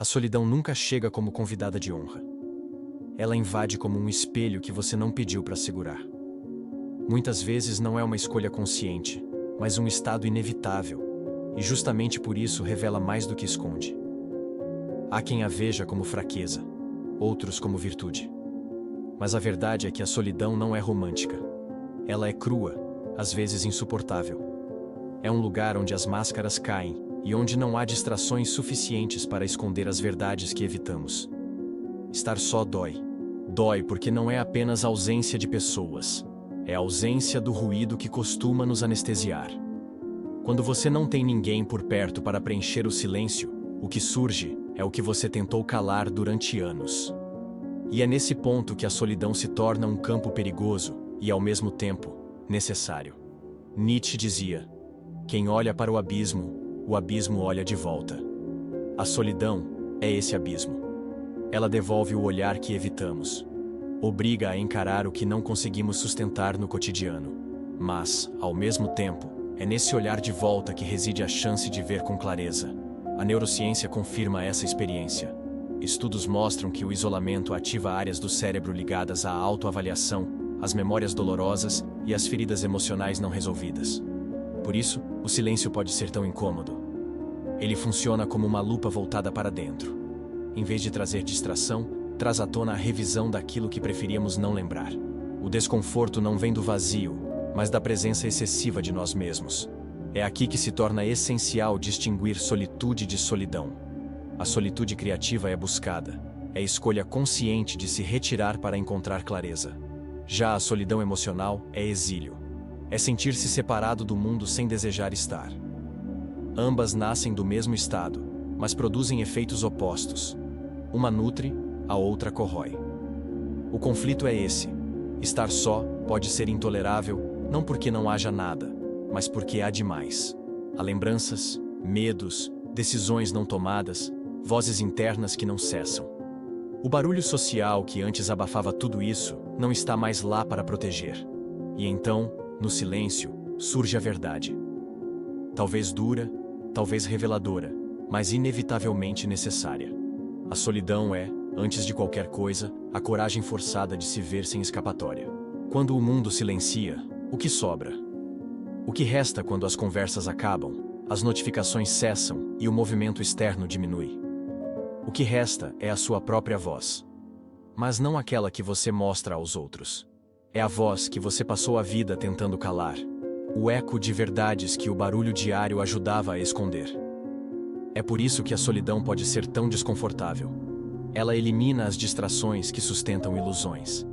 A solidão nunca chega como convidada de honra. Ela invade como um espelho que você não pediu para segurar. Muitas vezes não é uma escolha consciente, mas um estado inevitável, e justamente por isso revela mais do que esconde. Há quem a veja como fraqueza, outros como virtude. Mas a verdade é que a solidão não é romântica. Ela é crua, às vezes insuportável. É um lugar onde as máscaras caem e onde não há distrações suficientes para esconder as verdades que evitamos. Estar só dói. Dói porque não é apenas ausência de pessoas. É a ausência do ruído que costuma nos anestesiar. Quando você não tem ninguém por perto para preencher o silêncio, o que surge é o que você tentou calar durante anos. E é nesse ponto que a solidão se torna um campo perigoso e, ao mesmo tempo, necessário. Nietzsche dizia: quem olha para o abismo olha de volta. A solidão é esse abismo. Ela devolve o olhar que evitamos. Obriga a encarar o que não conseguimos sustentar no cotidiano. Mas, ao mesmo tempo, é nesse olhar de volta que reside a chance de ver com clareza. A neurociência confirma essa experiência. Estudos mostram que o isolamento ativa áreas do cérebro ligadas à autoavaliação, às memórias dolorosas e às feridas emocionais não resolvidas. Por isso, o silêncio pode ser tão incômodo. Ele funciona como uma lupa voltada para dentro. Em vez de trazer distração, traz à tona a revisão daquilo que preferíamos não lembrar. O desconforto não vem do vazio, mas da presença excessiva de nós mesmos. É aqui que se torna essencial distinguir solitude de solidão. A solitude criativa é buscada, é a escolha consciente de se retirar para encontrar clareza. Já a solidão emocional é exílio. É sentir-se separado do mundo sem desejar estar. Ambas nascem do mesmo estado, mas produzem efeitos opostos. Uma nutre, a outra corrói. O conflito é esse. Estar só pode ser intolerável, não porque não haja nada, mas porque há demais. Há lembranças, medos, decisões não tomadas, vozes internas que não cessam. O barulho social que antes abafava tudo isso não está mais lá para proteger. E então, no silêncio, surge a verdade. Talvez dura, talvez reveladora, mas inevitavelmente necessária. A solidão é, antes de qualquer coisa, a coragem forçada de se ver sem escapatória. Quando o mundo silencia, o que sobra? O que resta quando as conversas acabam, as notificações cessam e o movimento externo diminui? O que resta é a sua própria voz. Mas não aquela que você mostra aos outros. É a voz que você passou a vida tentando calar. O eco de verdades que o barulho diário ajudava a esconder. É por isso que a solidão pode ser tão desconfortável. Ela elimina as distrações que sustentam ilusões.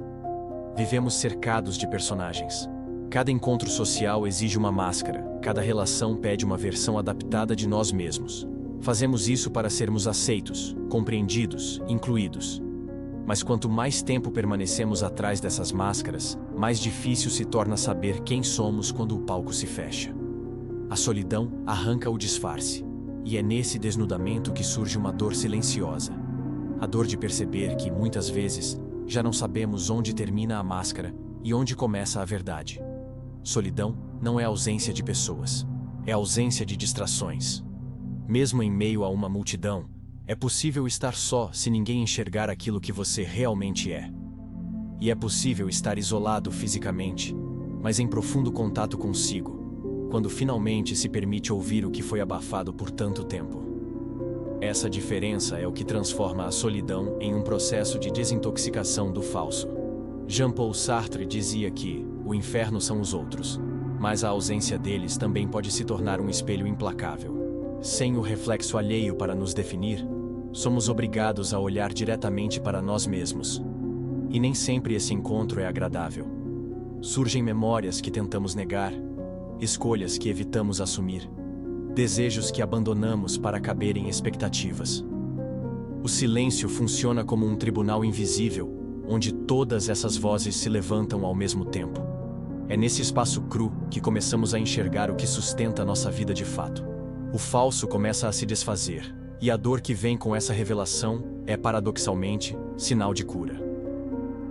Vivemos cercados de personagens. Cada encontro social exige uma máscara, cada relação pede uma versão adaptada de nós mesmos. Fazemos isso para sermos aceitos, compreendidos, incluídos. Mas quanto mais tempo permanecemos atrás dessas máscaras, mais difícil se torna saber quem somos quando o palco se fecha. A solidão arranca o disfarce, e é nesse desnudamento que surge uma dor silenciosa. A dor de perceber que, muitas vezes, já não sabemos onde termina a máscara e onde começa a verdade. Solidão não é ausência de pessoas, é ausência de distrações. Mesmo em meio a uma multidão, é possível estar só se ninguém enxergar aquilo que você realmente é. E é possível estar isolado fisicamente, mas em profundo contato consigo, quando finalmente se permite ouvir o que foi abafado por tanto tempo. Essa diferença é o que transforma a solidão em um processo de desintoxicação do falso. Jean-Paul Sartre dizia que o inferno são os outros, mas a ausência deles também pode se tornar um espelho implacável. Sem o reflexo alheio para nos definir, somos obrigados a olhar diretamente para nós mesmos. E nem sempre esse encontro é agradável. Surgem memórias que tentamos negar, escolhas que evitamos assumir, desejos que abandonamos para caber em expectativas. O silêncio funciona como um tribunal invisível, onde todas essas vozes se levantam ao mesmo tempo. É nesse espaço cru que começamos a enxergar o que sustenta nossa vida de fato. O falso começa a se desfazer, e a dor que vem com essa revelação é, paradoxalmente, sinal de cura.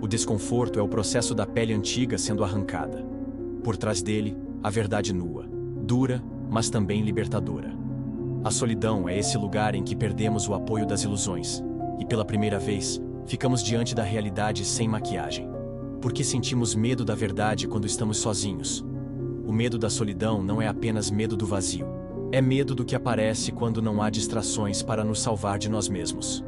O desconforto é o processo da pele antiga sendo arrancada. Por trás dele, a verdade nua, dura, mas também libertadora. A solidão é esse lugar em que perdemos o apoio das ilusões e, pela primeira vez, ficamos diante da realidade sem maquiagem. Por que sentimos medo da verdade quando estamos sozinhos? O medo da solidão não é apenas medo do vazio. É medo do que aparece quando não há distrações para nos salvar de nós mesmos.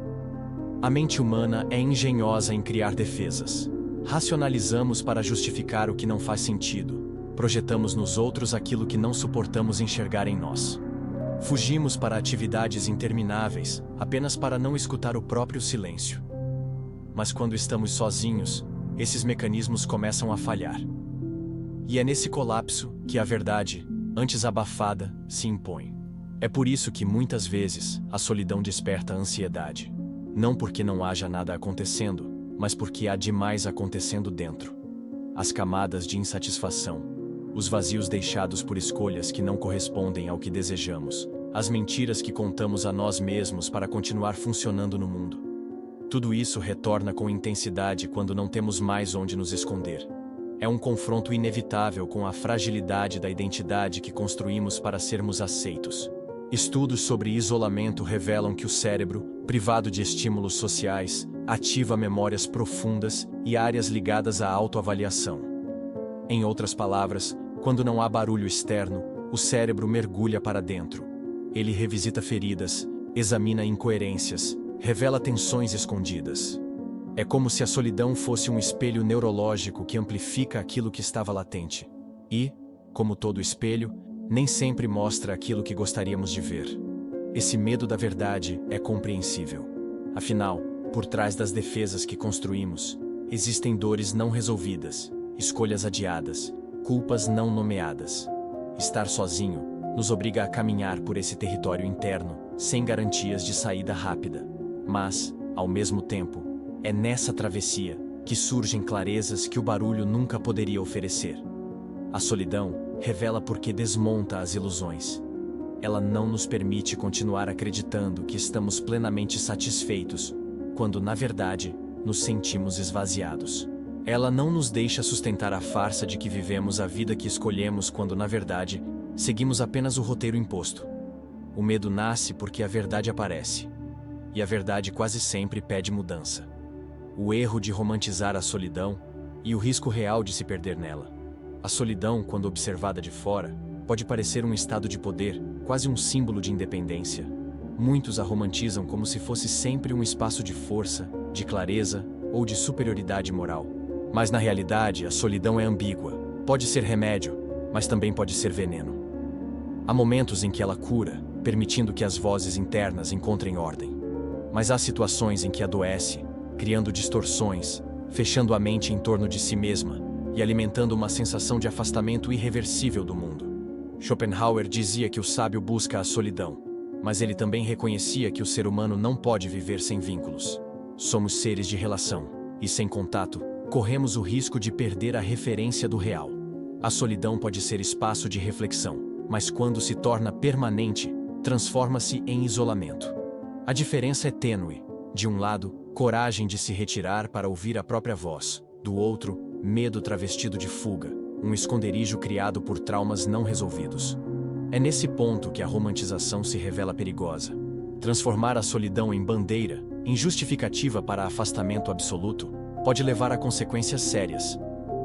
A mente humana é engenhosa em criar defesas. Racionalizamos para justificar o que não faz sentido. Projetamos nos outros aquilo que não suportamos enxergar em nós. Fugimos para atividades intermináveis, apenas para não escutar o próprio silêncio. Mas quando estamos sozinhos, esses mecanismos começam a falhar. E é nesse colapso que a verdade, antes abafada, se impõe. É por isso que muitas vezes a solidão desperta a ansiedade. Não porque não haja nada acontecendo, mas porque há demais acontecendo dentro. As camadas de insatisfação, os vazios deixados por escolhas que não correspondem ao que desejamos, as mentiras que contamos a nós mesmos para continuar funcionando no mundo. Tudo isso retorna com intensidade quando não temos mais onde nos esconder. É um confronto inevitável com a fragilidade da identidade que construímos para sermos aceitos. Estudos sobre isolamento revelam que o cérebro, privado de estímulos sociais, ativa memórias profundas e áreas ligadas à autoavaliação. Em outras palavras, quando não há barulho externo, o cérebro mergulha para dentro. Ele revisita feridas, examina incoerências, revela tensões escondidas. É como se a solidão fosse um espelho neurológico que amplifica aquilo que estava latente. E, como todo espelho, nem sempre mostra aquilo que gostaríamos de ver. Esse medo da verdade é compreensível. Afinal, por trás das defesas que construímos, existem dores não resolvidas, escolhas adiadas, culpas não nomeadas. Estar sozinho nos obriga a caminhar por esse território interno, sem garantias de saída rápida. Mas, ao mesmo tempo, é nessa travessia que surgem clarezas que o barulho nunca poderia oferecer. A solidão revela porque desmonta as ilusões. Ela não nos permite continuar acreditando que estamos plenamente satisfeitos, quando, na verdade, nos sentimos esvaziados. Ela não nos deixa sustentar a farsa de que vivemos a vida que escolhemos quando, na verdade, seguimos apenas o roteiro imposto. O medo nasce porque a verdade aparece. E a verdade quase sempre pede mudança. O erro de romantizar a solidão e o risco real de se perder nela. A solidão, quando observada de fora, pode parecer um estado de poder, quase um símbolo de independência. Muitos a romantizam como se fosse sempre um espaço de força, de clareza ou de superioridade moral. Mas na realidade, a solidão é ambígua. Pode ser remédio, mas também pode ser veneno. Há momentos em que ela cura, permitindo que as vozes internas encontrem ordem. Mas há situações em que adoece, criando distorções, fechando a mente em torno de si mesma e alimentando uma sensação de afastamento irreversível do mundo. Schopenhauer dizia que o sábio busca a solidão, mas ele também reconhecia que o ser humano não pode viver sem vínculos. Somos seres de relação, e sem contato, corremos o risco de perder a referência do real. A solidão pode ser espaço de reflexão, mas quando se torna permanente, transforma-se em isolamento. A diferença é tênue. De um lado, coragem de se retirar para ouvir a própria voz. Do outro, medo travestido de fuga, um esconderijo criado por traumas não resolvidos. É nesse ponto que a romantização se revela perigosa. Transformar a solidão em bandeira, em justificativa para afastamento absoluto, pode levar a consequências sérias.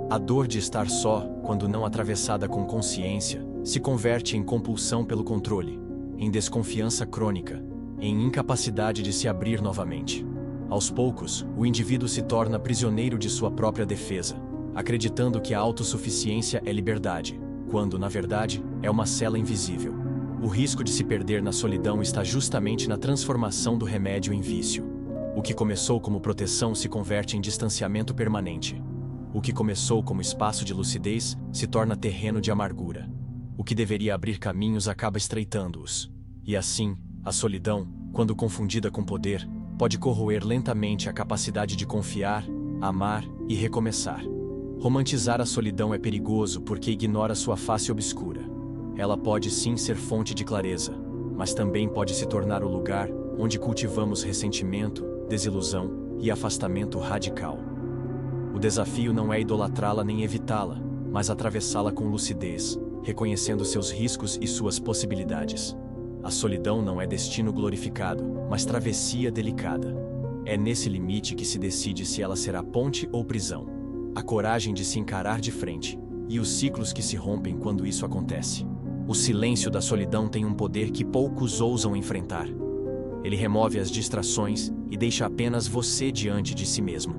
A dor de estar só, quando não atravessada com consciência, se converte em compulsão pelo controle, em desconfiança crônica, em incapacidade de se abrir novamente. Aos poucos, o indivíduo se torna prisioneiro de sua própria defesa, acreditando que a autossuficiência é liberdade, quando, na verdade, é uma cela invisível. O risco de se perder na solidão está justamente na transformação do remédio em vício. O que começou como proteção se converte em distanciamento permanente. O que começou como espaço de lucidez se torna terreno de amargura. O que deveria abrir caminhos acaba estreitando-os. E assim, a solidão, quando confundida com poder, pode corroer lentamente a capacidade de confiar, amar e recomeçar. Romantizar a solidão é perigoso porque ignora sua face obscura. Ela pode sim ser fonte de clareza, mas também pode se tornar o lugar onde cultivamos ressentimento, desilusão e afastamento radical. O desafio não é idolatrá-la nem evitá-la, mas atravessá-la com lucidez, reconhecendo seus riscos e suas possibilidades. A solidão não é destino glorificado, mas travessia delicada. É nesse limite que se decide se ela será ponte ou prisão. A coragem de se encarar de frente, e os ciclos que se rompem quando isso acontece. O silêncio da solidão tem um poder que poucos ousam enfrentar. Ele remove as distrações e deixa apenas você diante de si mesmo.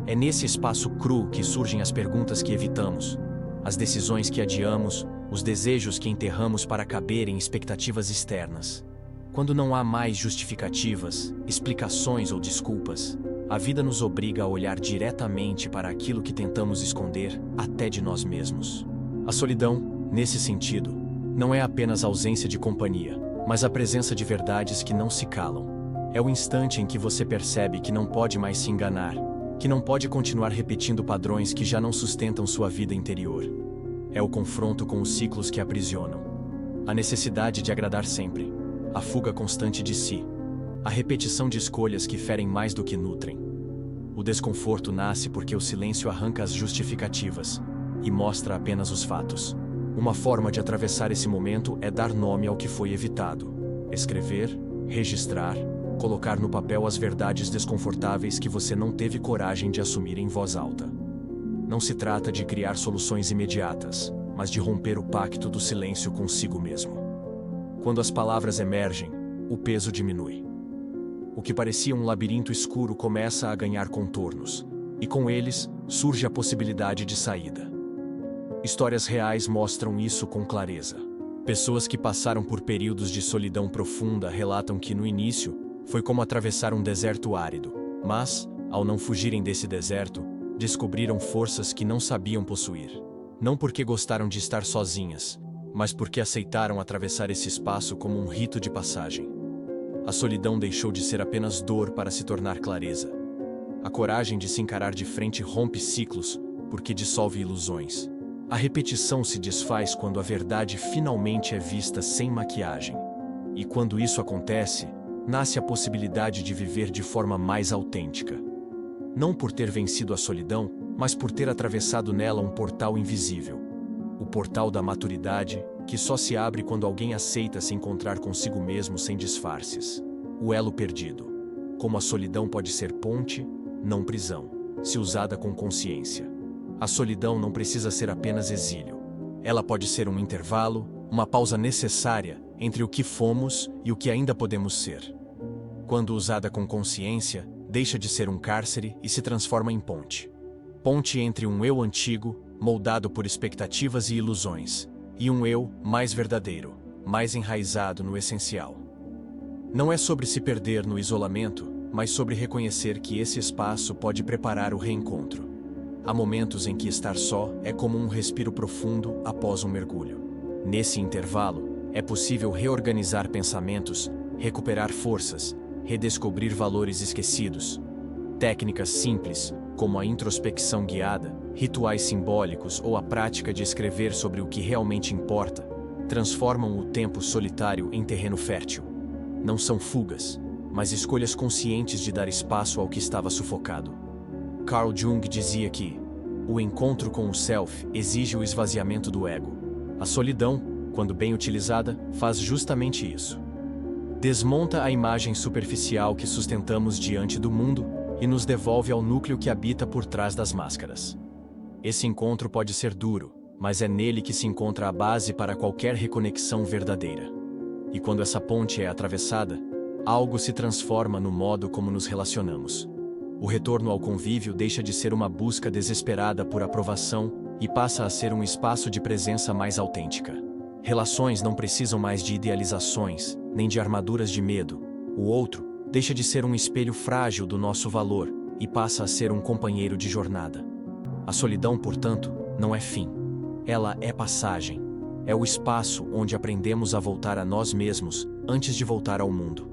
É nesse espaço cru que surgem as perguntas que evitamos, as decisões que adiamos, os desejos que enterramos para caber em expectativas externas. Quando não há mais justificativas, explicações ou desculpas, a vida nos obriga a olhar diretamente para aquilo que tentamos esconder até de nós mesmos. A solidão, nesse sentido, não é apenas ausência de companhia, mas a presença de verdades que não se calam. É o instante em que você percebe que não pode mais se enganar, que não pode continuar repetindo padrões que já não sustentam sua vida interior. É o confronto com os ciclos que aprisionam. A necessidade de agradar sempre, a fuga constante de si, a repetição de escolhas que ferem mais do que nutrem. O desconforto nasce porque o silêncio arranca as justificativas e mostra apenas os fatos. Uma forma de atravessar esse momento é dar nome ao que foi evitado. Escrever, registrar, colocar no papel as verdades desconfortáveis que você não teve coragem de assumir em voz alta. Não se trata de criar soluções imediatas, mas de romper o pacto do silêncio consigo mesmo. Quando as palavras emergem, o peso diminui. O que parecia um labirinto escuro começa a ganhar contornos, e com eles surge a possibilidade de saída. Histórias reais mostram isso com clareza. Pessoas que passaram por períodos de solidão profunda relatam que, no início, foi como atravessar um deserto árido, mas, ao não fugirem desse deserto, descobriram forças que não sabiam possuir. Não porque gostaram de estar sozinhas, mas porque aceitaram atravessar esse espaço como um rito de passagem. A solidão deixou de ser apenas dor para se tornar clareza. A coragem de se encarar de frente rompe ciclos, porque dissolve ilusões. A repetição se desfaz quando a verdade finalmente é vista sem maquiagem. E quando isso acontece, nasce a possibilidade de viver de forma mais autêntica. Não por ter vencido a solidão, mas por ter atravessado nela um portal invisível. O portal da maturidade, que só se abre quando alguém aceita se encontrar consigo mesmo sem disfarces. O elo perdido. Como a solidão pode ser ponte, não prisão, se usada com consciência. A solidão não precisa ser apenas exílio. Ela pode ser um intervalo, uma pausa necessária entre o que fomos e o que ainda podemos ser. Quando usada com consciência, deixa de ser um cárcere e se transforma em ponte. Ponte entre um eu antigo, moldado por expectativas e ilusões, e um eu mais verdadeiro, mais enraizado no essencial. Não é sobre se perder no isolamento, mas sobre reconhecer que esse espaço pode preparar o reencontro. Há momentos em que estar só é como um respiro profundo após um mergulho. Nesse intervalo, é possível reorganizar pensamentos, recuperar forças, redescobrir valores esquecidos. Técnicas simples, como a introspecção guiada, rituais simbólicos ou a prática de escrever sobre o que realmente importa, transformam o tempo solitário em terreno fértil. Não são fugas, mas escolhas conscientes de dar espaço ao que estava sufocado. Carl Jung dizia que o encontro com o self exige o esvaziamento do ego. A solidão, quando bem utilizada, faz justamente isso. Desmonta a imagem superficial que sustentamos diante do mundo e nos devolve ao núcleo que habita por trás das máscaras. Esse encontro pode ser duro, mas é nele que se encontra a base para qualquer reconexão verdadeira. E quando essa ponte é atravessada, algo se transforma no modo como nos relacionamos. O retorno ao convívio deixa de ser uma busca desesperada por aprovação e passa a ser um espaço de presença mais autêntica. Relações não precisam mais de idealizações, nem de armaduras de medo. O outro deixa de ser um espelho frágil do nosso valor e passa a ser um companheiro de jornada. A solidão, portanto, não é fim. Ela é passagem. É o espaço onde aprendemos a voltar a nós mesmos antes de voltar ao mundo.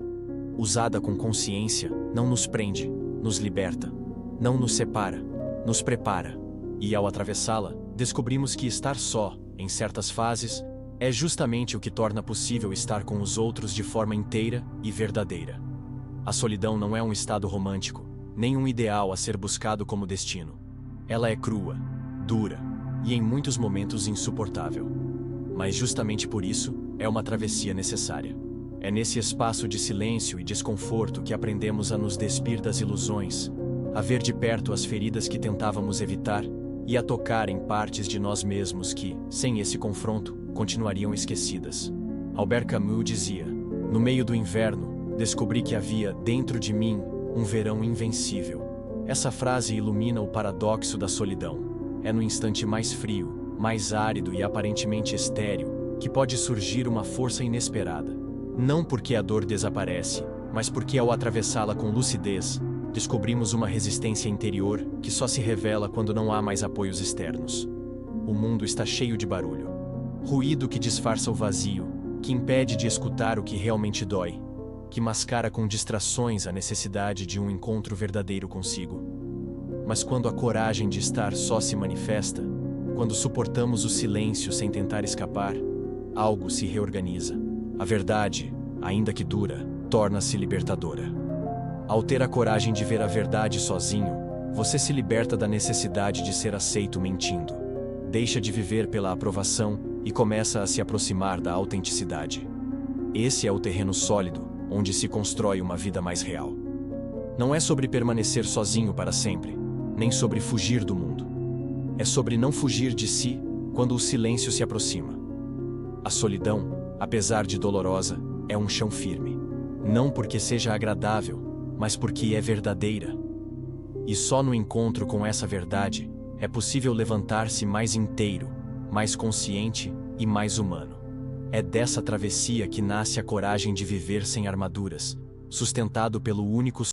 Usada com consciência, não nos prende, nos liberta, não nos separa, nos prepara. E ao atravessá-la, descobrimos que estar só, em certas fases, é justamente o que torna possível estar com os outros de forma inteira e verdadeira. A solidão não é um estado romântico, nem um ideal a ser buscado como destino. Ela é crua, dura e em muitos momentos insuportável. Mas justamente por isso, é uma travessia necessária. É nesse espaço de silêncio e desconforto que aprendemos a nos despir das ilusões, a ver de perto as feridas que tentávamos evitar e a tocar em partes de nós mesmos que, sem esse confronto, continuariam esquecidas. Albert Camus dizia: "No meio do inverno, descobri que havia, dentro de mim, um verão invencível." Essa frase ilumina o paradoxo da solidão. É no instante mais frio, mais árido e aparentemente estéril que pode surgir uma força inesperada. Não porque a dor desaparece, mas porque ao atravessá-la com lucidez, descobrimos uma resistência interior que só se revela quando não há mais apoios externos. O mundo está cheio de barulho. Ruído que disfarça o vazio, que impede de escutar o que realmente dói, que mascara com distrações a necessidade de um encontro verdadeiro consigo. Mas quando a coragem de estar só se manifesta, quando suportamos o silêncio sem tentar escapar, algo se reorganiza. A verdade, ainda que dura, torna-se libertadora. Ao ter a coragem de ver a verdade sozinho, você se liberta da necessidade de ser aceito mentindo. Deixa de viver pela aprovação e começa a se aproximar da autenticidade. Esse é o terreno sólido, onde se constrói uma vida mais real. Não é sobre permanecer sozinho para sempre, nem sobre fugir do mundo. É sobre não fugir de si quando o silêncio se aproxima. A solidão, apesar de dolorosa, é um chão firme. Não porque seja agradável, mas porque é verdadeira. E só no encontro com essa verdade é possível levantar-se mais inteiro, mais consciente e mais humano. É dessa travessia que nasce a coragem de viver sem armaduras, sustentado pelo único